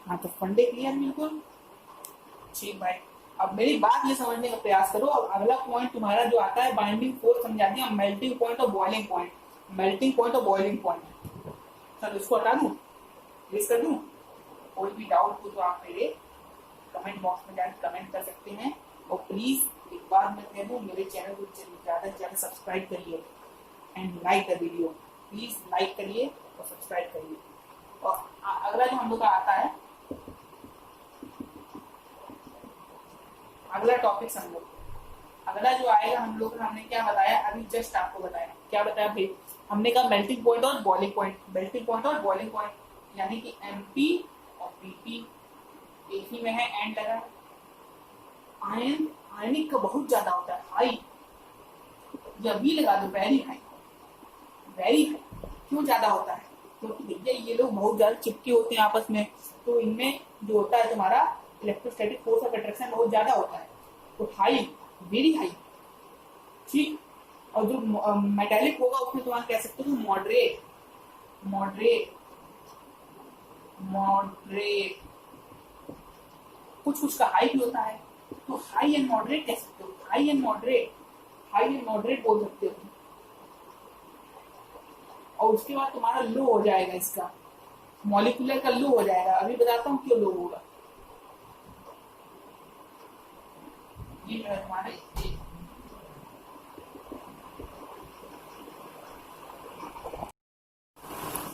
हाँ तो फंडे क्लियर बिल्कुल ठीक भाई। अब मेरी बात ये समझने का प्रयास करो। अब अगला पॉइंट तुम्हारा जो आता है बाइंडिंग फोर्स समझा दिया, मेल्टिंग पॉइंट और बॉइलिंग पॉइंट। मेल्टिंग पॉइंट और बॉइलिंग पॉइंट सर इसको हटा दूं, प्लीज कर दूं? कोई भी डाउट हो तो आप मेरे कमेंट बॉक्स में जाकर कमेंट कर सकते हैं। और प्लीज एक बार मैं कह दूं, मेरे चैनल को ज़्यादा से ज़्यादा सब्सक्राइब करिए and like the video. Please like करिए और सब्सक्राइब करिए। और अगला जो हम लोग का आता है, अगला टॉपिक समझो। अगला जो आएगा हम लोग, हमने क्या बताया अभी जस्ट आपको बताया, क्या बताया भाई? हमने कहा मेल्टिंग पॉइंट और बॉइलिंग पॉइंट। मेल्टिंग पॉइंट और बॉइलिंग पॉइंट यानी कि एमपी और पीपी एक ही में है, एंड लगा। आयन आयनिक का बहुत ज्यादा होता है हाई, या वी लगा दो वेरी हाई। वेरी हाई क्यों ज्यादा होता है? क्योंकि भैया ये लोग बहुत ज्यादा चिपके होते हैं आपस में, तो इनमें जो होता है तुम्हारा इलेक्ट्रोस्टैटिक फोर्स ऑफ अट्रैक्शन बहुत ज्यादा होता है। तो हाई, वेरी हाई, ठीक। और जो मेटालिक होगा उसमें तुम्हारा कह सकते हो मॉडरेट, मॉडरेट, मॉडरेट। कुछ कुछ का हाई भी होता है, तो हाई एंड मॉडरेट कह सकते हो। High and moderate, high and moderate बोल सकते हो। और उसके बाद तुम्हारा लो हो जाएगा, इसका मॉलिक्यूलर का लो हो जाएगा। अभी बताता हूँ क्यों लो होगा। ये तुम्हारे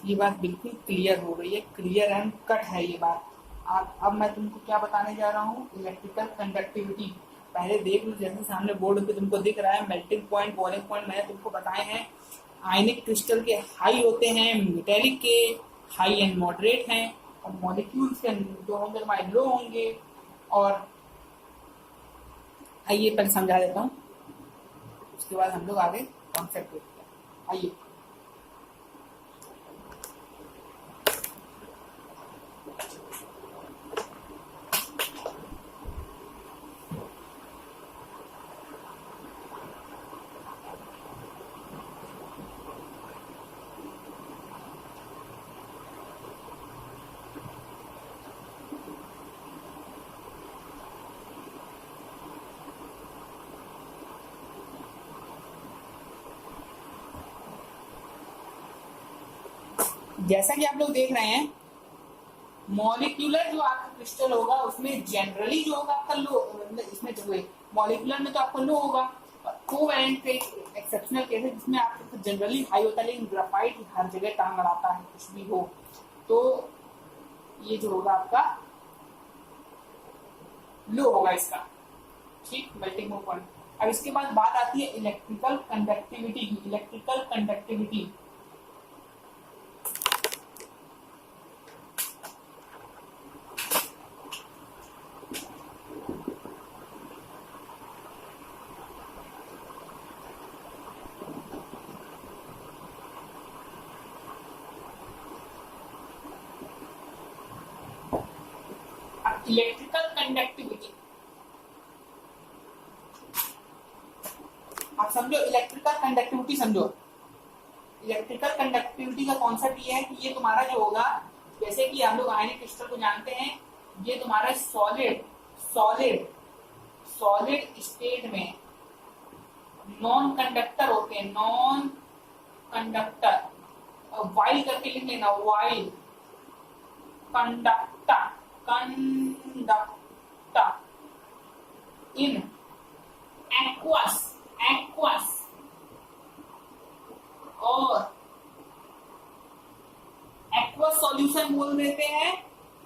ये बात बिल्कुल क्लियर हो गई है, क्लियर एंड कट है ये बात। अब मैं तुमको क्या बताने जा रहा हूँ, इलेक्ट्रिकल कंडक्टिविटी। पहले देख लो, जैसे सामने बोर्ड पे तुमको दिख रहा है मेल्टिंग पॉइंट, बॉइलिंग पॉइंट मैंने तुमको बताए हैं। आयनिक क्रिस्टल के हाई होते हैं, मेटेलिक के हाई एंड मॉडरेट हैं, और मॉलिक्यूल्स के जो होंगे हमारे लो होंगे। और आइए पहले समझा देता हूँ, उसके बाद हम लोग आगे कॉन्सेप्ट देखते हैं। आइए जैसा कि आप लोग देख रहे हैं, मॉलिक्यूलर जो आपका क्रिस्टल होगा उसमें जनरली जो होगा आपका लो, इसमें जो है मॉलिक्यूलर में तो आपका लो होगा। कोवैलेंट पे एक्सेप्शनल केस है जिसमें आपका जनरली हाई होता है, लेकिन ग्राफाइट हर जगह टांग अड़ाता है कुछ भी हो। तो ये जो होगा आपका लो होगा इसका, ठीक, मेल्टिंग पॉइंट। अब इसके बाद बात आती है इलेक्ट्रिकल कंडक्टिविटी की। इलेक्ट्रिकल कंडक्टिविटी इलेक्ट्रिकल कंडक्टिविटी आप समझो। इलेक्ट्रिकल कंडक्टिविटी समझो। इलेक्ट्रिकल कंडक्टिविटी का कॉन्सेप्ट ये है कि ये तुम्हारा जो होगा, जैसे कि हम लोग आयनिक क्रिस्टल को जानते हैं, ये तुम्हारा सॉलिड सॉलिड सॉलिड स्टेट में नॉन कंडक्टर होते हैं, नॉन कंडक्टर। वाइल करके लिख लेना, while conductor, conductor in aqueous, aqueous और एक्वस सॉल्यूशन बोल देते हैं,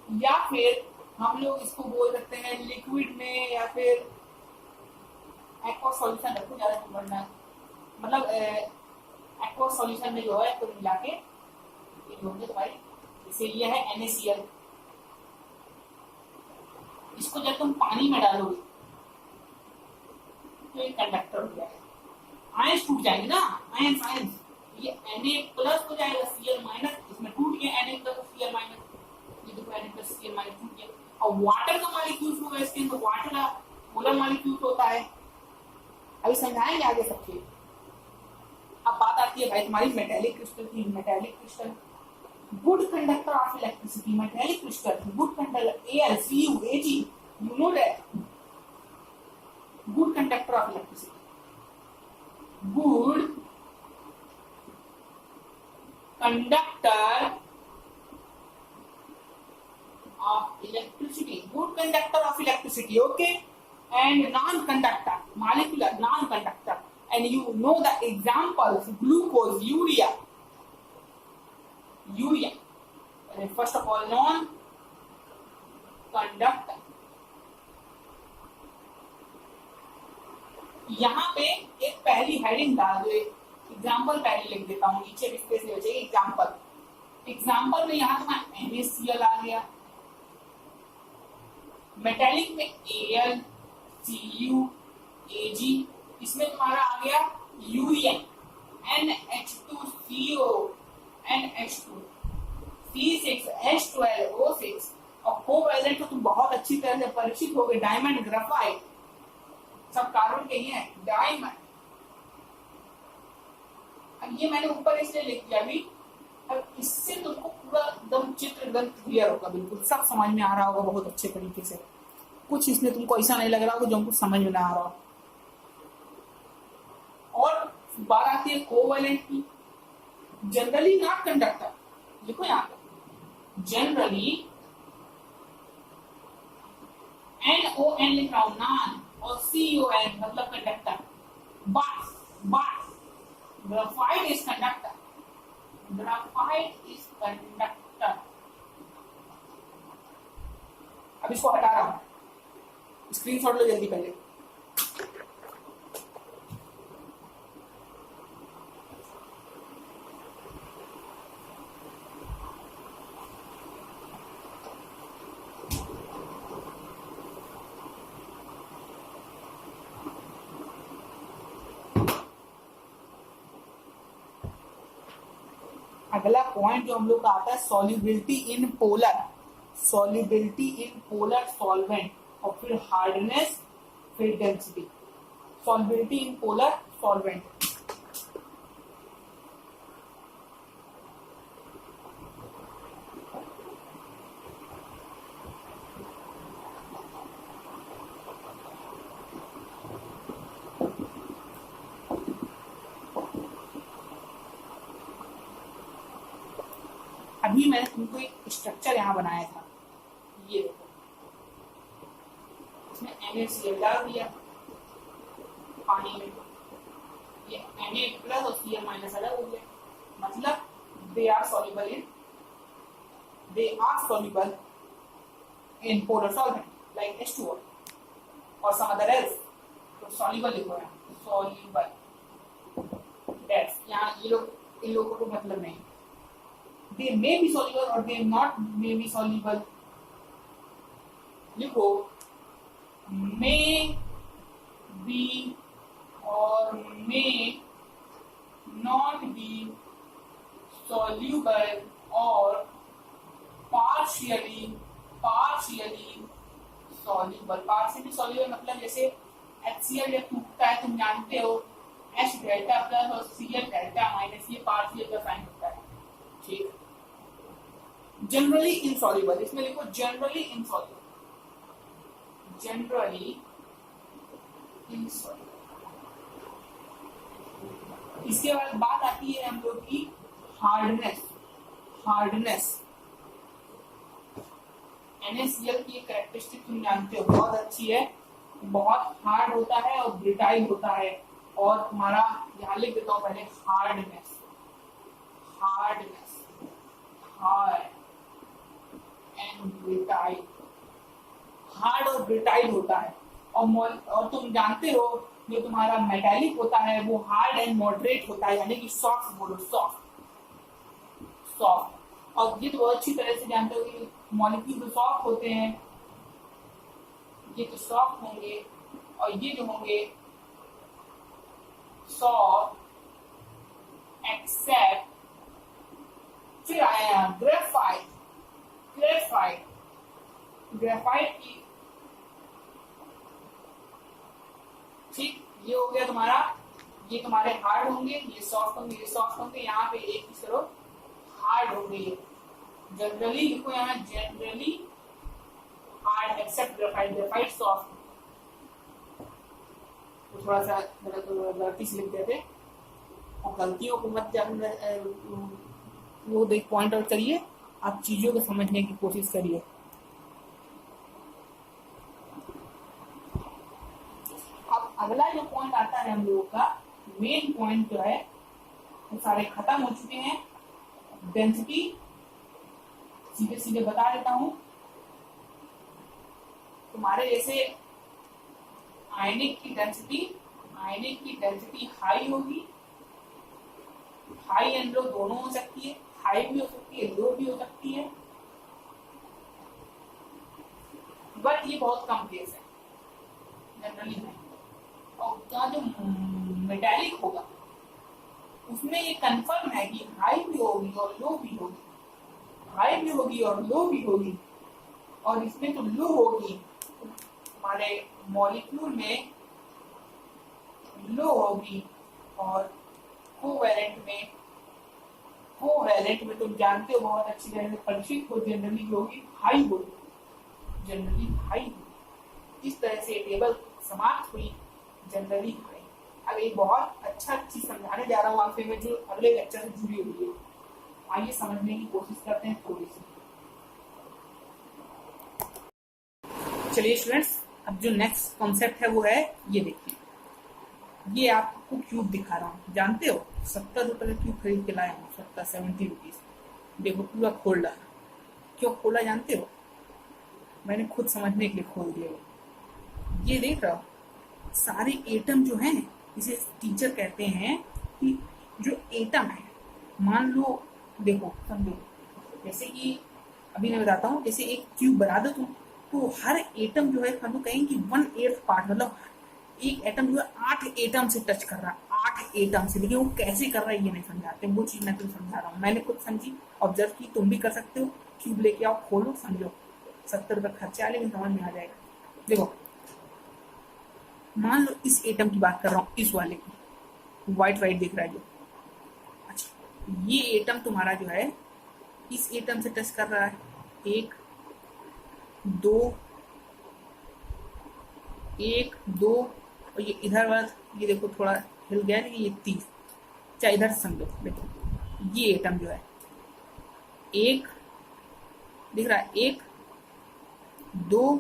या फिर हम लोग इसको बोल सकते हैं लिक्विड में, या फिर एक्वस सॉल्यूशन रखो ज्यादा बढ़ना, मतलब एक्वस सॉल्यूशन में जो है कुल मिला के ये जो होंगे तुम्हारी, जैसे ये है NaCl। इसको जब तुम पानी में डालोगे तो ये कंडक्टर हो जाएगा, आयंस टूट जाएंगे ना, आयंस आयंस, ये Na+ हो जाएगा, Cl-, इसमें टूट गया Na+ Cl-, ये देखो Na+ Cl- टूट गया। और वाटर का मॉलिक्यूल होगा इसके अंदर, वाटर का मोलर मॉलिक्यूल होता है। अभी समझाएंगे आगे सबके। अब बात आती है भाई तुम्हारी मेटेलिक क्रिस्टल की। Metallic crystal good conductor of electricity, metallic crystal, good conductor, AlCu, Ag, you know that. Good conductor of electricity. Good conductor of electricity. Good conductor of electricity. Okay. And non-conductor, molecular non-conductor. And you know the examples: glucose, urea. Urea. And first of all, non-conductor. यहाँ पे एक पहली heading डाल दो, एक example पहले लिख देता हूँ, नीचे स्पेस ले जाइए। एग्जाम्पल, एग्जाम्पल में यहाँ तुम्हारा NaCl आ गया, मेटेलिक में Al, Cu, Ag, इसमें तुम्हारा आ गया यूरिया, NH2CO, NH2, C6H12O6। और कोवैलेंट तो तुम बहुत अच्छी तरह से परिचित हो गए, डायमंड, ग्राफाइट, सब कार्बन के ही हैं, डायमंड। अब ये मैंने ऊपर इसलिए लिख दिया अभी, अब इससे तुमको पूरा एकदम चित्र एकदम क्लियर होगा, बिल्कुल सब समझ में आ रहा होगा बहुत अच्छे तरीके से। कुछ इसमें तुमको ऐसा नहीं लग रहा होगा जो हमको समझ में ना आ रहा हो। और बात आती है कोवैलेंट की। जनरली नॉट कंडक्टर, देखो यहाँ पे जनरली NON लिख रहा हूं, नॉन, और CON मतलब conductor. But graphite is conductor, graphite is conductor. अब इसको हटा रहा हूं, स्क्रीनशॉट लो जल्दी पहले। अगला पॉइंट जो हम लोग का आता है solubility in polar, solubility in polar solvent, और फिर हार्डनेस, फिर density. Solubility in polar solvent, अभी मैंने तुमको एक स्ट्रक्चर यहाँ बनाया था, ये देखो, इसमें NaCl डाल दिया पानी में, ये Na प्लस और Cl माइनस अलग हो गया, मतलब they are soluble in polar solvent like H2O or some other else। तो soluble लिखो यहाँ, soluble, that's यहाँ ये लोग, इन लोगों को मतलब नहीं, they may be soluble or they not may be soluble। लिखो may be or may not be soluble or partially soluble। partially soluble मतलब जैसे HCl जब टूटता है तुम जानते हो H डेल्टा प्लस और Cl डेल्टा माइनस, ये पार्शियल का साइन होता है, ठीक। जनरली इनसॉल्युबल, इसमें लिखो जनरली इनसॉल्युबल, जनरली इनसॉल्युबल। इसके बाद बात आती है हम लोग की हार्डनेस, हार्डनेस। NaCl की एक कैरेक्टरिस्टिक तुम जानते हो, बहुत अच्छी है, बहुत हार्ड होता है और ब्रिटाइल होता है। और तुम्हारा यहाँ लिख देता हूँ पहले hardness, hardness, hard and brittle, hard और ब्रिटाइल होता है। और तुम जानते हो जो तुम्हारा मेटालिक होता है वो हार्ड एंड मॉडरेट होता है, यानी कि सॉफ्ट, बोलो सॉफ्ट, सॉफ्ट। और ये तो बहुत अच्छी तरह से जानते हो कि मॉलिक्यूल सॉफ्ट होते हैं, ये तो सॉफ्ट होंगे, और ये जो होंगे सॉफ्ट एक्सेप्ट, फिर आया ग्रेफाइट, ग्रेफाइट, ग्रेफाइट की, ठीक, ये हो गया तुम्हारा, ये तुम्हारे हार्ड होंगे, ये सॉफ्ट होंगे, ये सॉफ्ट होंगे, यहाँ पे एक चीज करो हार्ड होंगे, जनरली लिखो यहाँ, generally hard except graphite, graphite soft. तो थोड़ा सा गलती से लिख देते, और गलतियों को मत वो देख पॉइंट आउट करिए, आप चीजों को समझने की कोशिश करिए। अब अगला जो पॉइंट आता है हम लोगों का मेन पॉइंट जो है, वो सारे खत्म हो चुके हैं। डेंसिटी सीधे सीधे बता देता हूं, तुम्हारे जैसे आयनिक की डेंसिटी हाई होगी, हाई एंड लो दोनों हो सकती है, हाई भी हो सकती है, लो भी हो सकती है, बट ये बहुत कम केस है, जनरली नहीं। और का जो मेटालिक होगा उसमें ये कंफर्म है कि हाई भी होगी और लो भी होगी, हाई भी होगी और लो भी होगी। और इसमें तो लो होगी, हमारे मॉलिक्यूल में लो होगी, और कोवैलेंट में तुम जानते हो बहुत अच्छी तरह से परिचित हो, जनरली होगी हाई होगी, जनरली हाई होगी। इस तरह से टेबल समाप्त हुई, जनरली हाई। अब एक बहुत अच्छा चीज समझाने जा रहा हूँ आपसे में, जो अगले लेक्चर से जुड़ी हुई है। आइए समझने की कोशिश करते हैं थोड़ी सी। चलिए स्टूडेंट्स, अब जो नेक्स्ट कॉन्सेप्ट है वो है, ये देखिए, ये आपको क्यूब दिखा रहा हूँ, जानते हो 70 रुपए का क्यूब खरीद के लाया हूँ, 70 रुपीज। देखो पूरा खोल डाला, क्यों खोला जानते हो? मैंने खुद समझने के लिए खोल दिया। ये देख रहा हो, सारे एटम जो हैं, इसे टीचर कहते हैं कि जो एटम है, मान लो, देखो समझो, जैसे कि अभी मैं बताता हूँ, जैसे एक क्यूब बना दो तुम, तो हर एटम जो है, हम लोग कहेंगे 1/8 पार्ट, मतलब एक एटम जो है 8 एटम से टच कर रहा है, 8 एटम से। लेकिन वो कैसे कर रहा है ये नहीं समझाते, वो चीज मैं तुम्हें समझा रहा हूँ, मैंने खुद समझी, ऑब्जर्व की, तुम भी कर सकते हो। क्यूब लेके आओ, खोलो, समझो, 70 रुपये खर्चा है, लेकिन समझ में आ जाएगा। देखो मान लो इस एटम की बात कर रहा हूँ, इस वाले की, व्हाइट दिख रहा है जो, अच्छा, ये एटम तुम्हारा जो है इस एटम से टच कर रहा है, 1 2 1 2, और ये इधर वाला, ये देखो थोड़ा हिल गया, लेकिन ये 30, चाहे इधर समझो। देखो ये एटम जो है, 1 दिख रहा है, 1 2,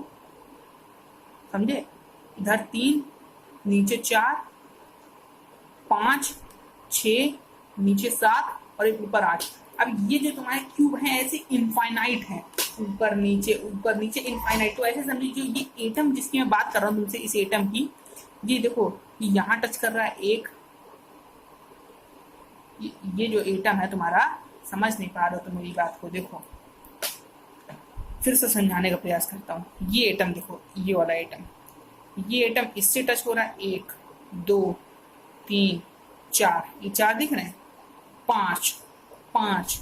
समझे, इधर 3, नीचे 4 5 6, नीचे 7, और एक ऊपर 8। अब ये जो तुम्हारे क्यूब है ऐसे इनफाइनाइट है, ऊपर नीचे इनफाइनाइट। तो ऐसे समझिए, जो ये एटम जिसकी मैं बात कर रहा हूँ तुमसे, इस एटम की, ये देखो यहाँ टच कर रहा है 1, ये जो एटम है तुम्हारा, समझ नहीं पा रहे हो तो मेरी बात को देखो, फिर से समझाने का प्रयास करता हूँ। ये एटम देखो, ये वाला एटम, ये एटम इससे टच हो रहा है, 1 2 3 4, ये 4 दिख रहे हैं, 5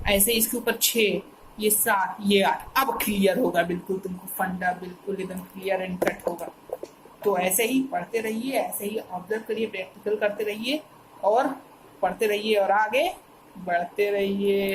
ऐसे इसके ऊपर 6, ये 7, ये 8। अब क्लियर होगा बिल्कुल तुमको, फंडा बिल्कुल एकदम क्लियर एंड कट होगा। तो ऐसे ही पढ़ते रहिए, ऐसे ही ऑब्जर्व करिए, प्रैक्टिकल करते रहिए, और पढ़ते रहिए, और आगे बढ़ते रहिए।